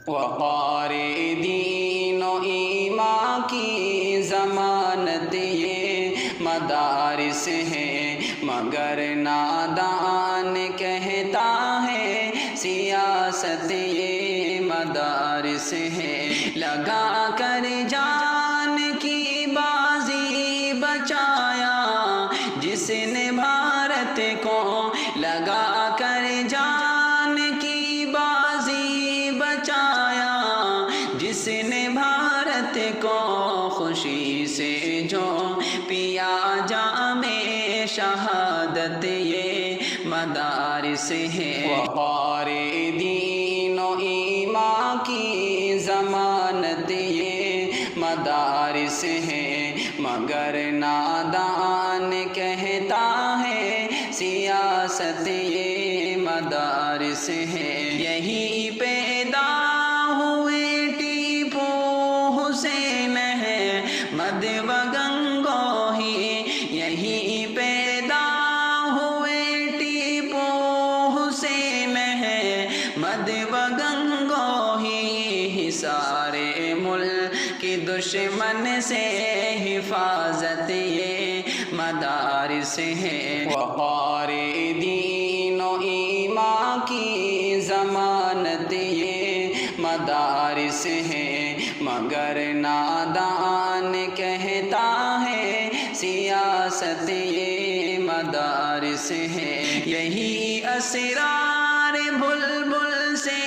وقار دین و ایمان کی ضمانت یہ مدارس ہے، مگر نادان کہتا ہے سیاست یہ مدارس ہے۔ لگا کر جان کی بازی بچایا جس نے بھارت کو، لگا کر جان کی بازی بچایا جس نے بھارت کو، خوشی سے جو پیا جام شہادت یہ مدارس ہے۔ وقار دین و ایمان کی ضمانت یہ مدارس ہے، مگر نادان کہتا ہے سیاست یہ مدارس ہے۔ یہی پیدا ہوئے ٹیپو حسین احمد و گنگوہی، یہی پیدا ہوئے ٹیپو حسین احمد و گنگوہی، سارے ملک کی دشمن سے حفاظت یہ مدارس ہے۔ وقار دین و ایمان کی ضمانت یہ مدارس ہے، مگر نادان کہتا ہے سیاست یہ مدارس ہے۔ یہی اسرار بلبل سے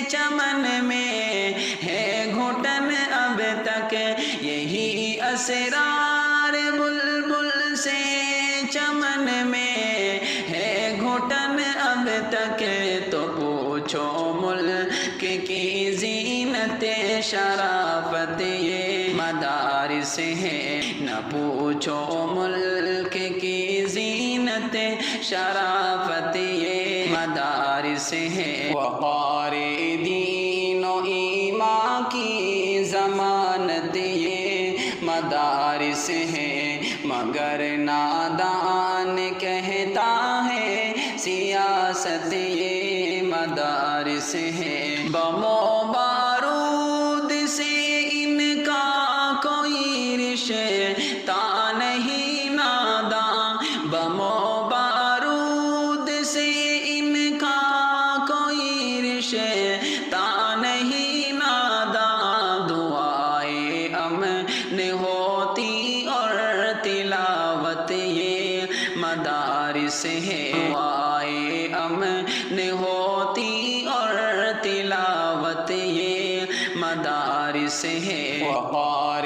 چمن میں ہے گھٹن اب تک، یہی اسرار بلبل سے چمن میں ہے گھٹن اب تک، تو پوچھو ملک کی زینت شرافت یہ مدارس ہے، نہ پوچھو ملک کی زینت شرافت یہ مدارس ہے۔ وقار دین و ایمان کی ضمانت یہ مدارس ہے، مگر نادان کہتا ہے سیاست یہ مدارس ہے۔ بم و بارود سے ان کا کوئی رشتہ نہیں ناداں، بم و بارود سے ان کا کوئی رشتہ نہیں ناداں، دعائے امن ہوتی اور تلاوت یہ مدارس ہے، دعائے امن ہوتی اور تلاوت یہ مدارس ہے۔ وقار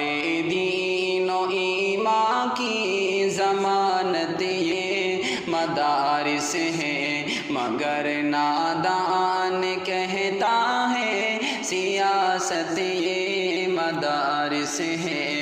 دین و ایمان کی ضمانت یہ مدارس ہے، مگر نادان کہتا ہے سیاست یہ مدارس ہے۔